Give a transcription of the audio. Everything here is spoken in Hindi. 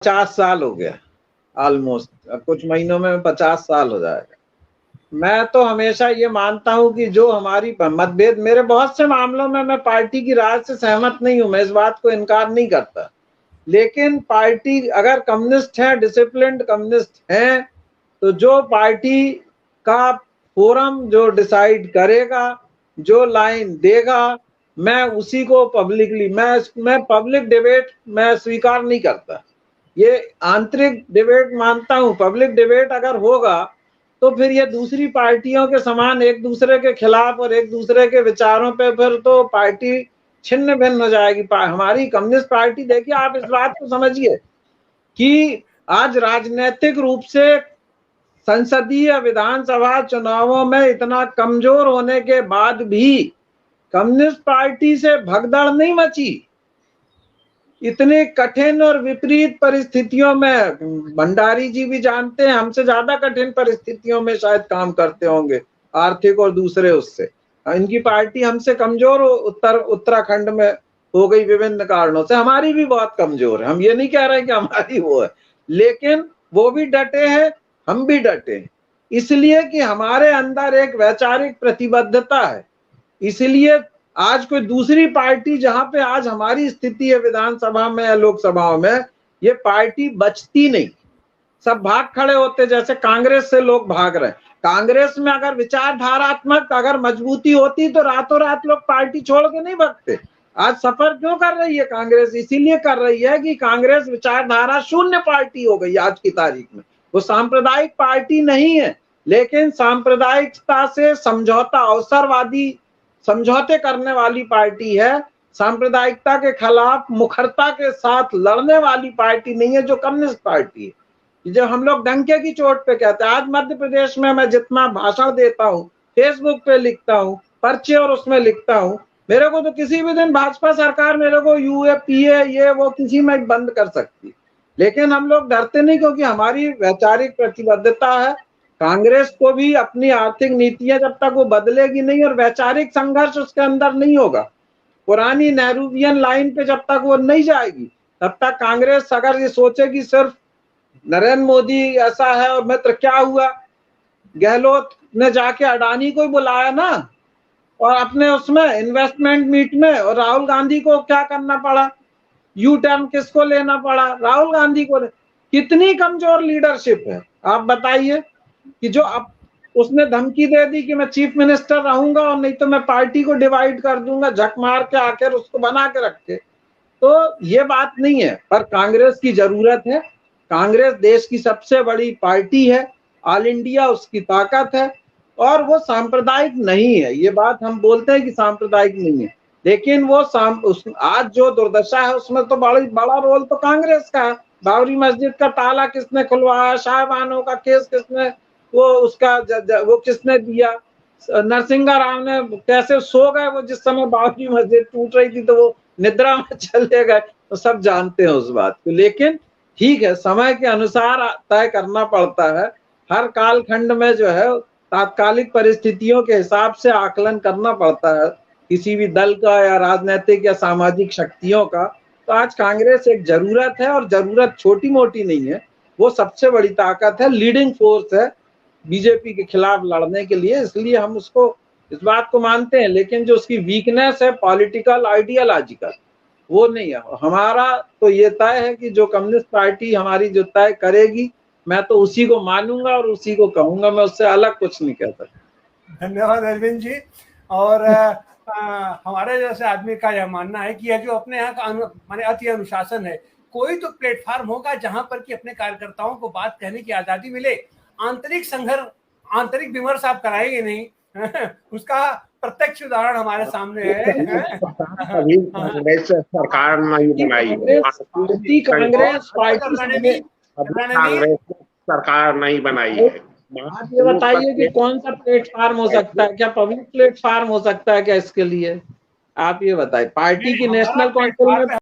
50 साल हो गया ऑलमोस्ट, कुछ महीनों में 50 साल हो जाएगा। मैं तो हमेशा ये मानता हूं कि जो हमारी मतभेद, मेरे बहुत से मामलों में मैं पार्टी की राय से सहमत नहीं हूं, मैं इस बात को इनकार नहीं करता, लेकिन पार्टी अगर कम्युनिस्ट है, डिसिप्लिन्ड कम्युनिस्ट हैं, तो जो पार्टी का फोरम जो डिसाइड करेगा, जो लाइन देगा, मैं उसी को पब्लिकली, मैं पब्लिक डिबेट मैं स्वीकार नहीं करता, ये आंतरिक डिबेट मानता हूं। पब्लिक डिबेट अगर होगा तो फिर ये दूसरी पार्टियों के समान एक दूसरे के खिलाफ और एक दूसरे के विचारों पे फिर तो पार्टी छिन्न भिन्न हो जाएगी। हमारी कम्युनिस्ट पार्टी, देखिए आप इस बात को समझिए कि आज राजनीतिक रूप से संसदीय विधानसभा चुनावों में इतना कमजोर होने के बाद भी कम्युनिस्ट पार्टी से भगदड़ नहीं मची। इतने कठिन और विपरीत परिस्थितियों में, भंडारी जी भी जानते हैं, हमसे ज्यादा कठिन परिस्थितियों में शायद काम करते होंगे, आर्थिक और दूसरे उससे। इनकी पार्टी हमसे कमजोर उत्तराखंड में हो गई विभिन्न कारणों से, हमारी भी बहुत कमजोर है, हम ये नहीं कह रहे कि हमारी वो है, लेकिन वो भी डटे हैं, हम भी डटे हैं, इसलिए कि हमारे अंदर एक वैचारिक प्रतिबद्धता है। इसलिए आज कोई दूसरी पार्टी, जहां पे आज हमारी स्थिति है विधानसभा में या लोकसभाओं में, ये पार्टी बचती नहीं, सब भाग खड़े होते, जैसे कांग्रेस से लोग भाग रहे हैं। कांग्रेस में अगर विचारधारात्मक अगर मजबूती होती तो रातों रात लोग पार्टी छोड़ के नहीं भागते। आज सफर क्यों कर रही है कांग्रेस? इसीलिए कर रही है कि कांग्रेस विचारधारा शून्य पार्टी हो गई आज की तारीख में। वो सांप्रदायिक पार्टी नहीं है, लेकिन सांप्रदायिकता से समझौता, अवसरवादी समझौते करने वाली पार्टी है, सांप्रदायिकता के खिलाफ मुखरता के साथ लड़ने वाली पार्टी नहीं है जो कम्युनिस्ट पार्टी है। जब हम लोग डंके की चोट पे कहते हैं, आज मध्य प्रदेश में मैं जितना भाषण देता हूँ, फेसबुक पे लिखता हूँ, पर्चे और उसमें लिखता हूँ, मेरे को तो किसी भी दिन भाजपा सरकार मेरे को यूए पीए ये वो किसी में बंद कर सकती, लेकिन हम लोग डरते नहीं, क्योंकि हमारी वैचारिक प्रतिबद्धता है। कांग्रेस को भी अपनी आर्थिक नीतियां जब तक वो बदलेगी नहीं और वैचारिक संघर्ष उसके अंदर नहीं होगा, पुरानी नेहरूवियन लाइन पे जब तक वो नहीं जाएगी, तब तक कांग्रेस अगर ये सोचेगी सिर्फ नरेंद्र मोदी ऐसा है और मित्र, क्या हुआ, गहलोत ने जाके अडानी को ही बुलाया ना, और अपने उसमें इन्वेस्टमेंट मीट में, और राहुल गांधी को क्या करना पड़ा, यू टर्न किसको लेना पड़ा, राहुल गांधी को। कितनी कमजोर लीडरशिप है आप बताइए, कि जो अब उसने धमकी दे दी कि मैं चीफ मिनिस्टर रहूंगा और नहीं तो मैं पार्टी को डिवाइड कर दूंगा, झक मार के आखिर उसको बना के रखे। तो ये बात नहीं है, पर कांग्रेस की जरूरत है। कांग्रेस देश की सबसे बड़ी पार्टी है, ऑल इंडिया उसकी ताकत है, और वो सांप्रदायिक नहीं है। ये बात हम बोलते हैं कि सांप्रदायिक नहीं है, लेकिन वो आज जो दुर्दशा है उसमें तो बड़ा रोल तो कांग्रेस का है। बाबरी मस्जिद का ताला किसने खुलवाया, शाहबानों का केस किसने, वो उसका वो किसने दिया, नरसिंहा राव ने कैसे सो गए वो, जिस समय बाबरी मस्जिद टूट रही थी तो वो निद्रा में चले गए, तो सब जानते हैं उस बात को। लेकिन ठीक है, समय के अनुसार तय करना पड़ता है, हर कालखंड में जो है तात्कालिक परिस्थितियों के हिसाब से आकलन करना पड़ता है किसी भी दल का या राजनीतिक या सामाजिक शक्तियों का। तो आज कांग्रेस एक जरूरत है, और जरूरत छोटी मोटी नहीं है, वो सबसे बड़ी ताकत है, लीडिंग फोर्स है बीजेपी के खिलाफ लड़ने के लिए, इसलिए हम उसको इस बात को मानते हैं। लेकिन जो उसकी वीकनेस है पॉलिटिकल आइडियोलॉजिकल, वो नहीं है। हमारा तो ये तय है कि जो कम्युनिस्ट पार्टी हमारी जो तय करेगी, मैं तो उसी को मानूंगा और उसी को कहूंगा, मैं उससे अलग कुछ नहीं कह सकता। धन्यवाद अरविंद जी। और हमारे जैसे आदमी का यह मानना है कि यह जो अपने यहाँ का माने अति अनुशासन है, कोई तो प्लेटफॉर्म होगा जहां पर कि अपने कार्यकर्ताओं को बात कहने की आजादी मिले। आंतरिक संघर्ष, आंतरिक विमर्श आप कराएंगे नहीं उसका प्रत्यक्ष उदाहरण हमारे सामने है। अभी कांग्रेस सरकार नहीं बनाई, कांग्रेस पार्टी कांग्रेस सरकार नहीं बनाई है। आप ये बताइए कि कौन सा प्लेटफार्म हो सकता है, क्या पब्लिक प्लेटफार्म हो सकता है क्या इसके लिए? आप ये बताइए, पार्टी की नेशनल काउंसिल में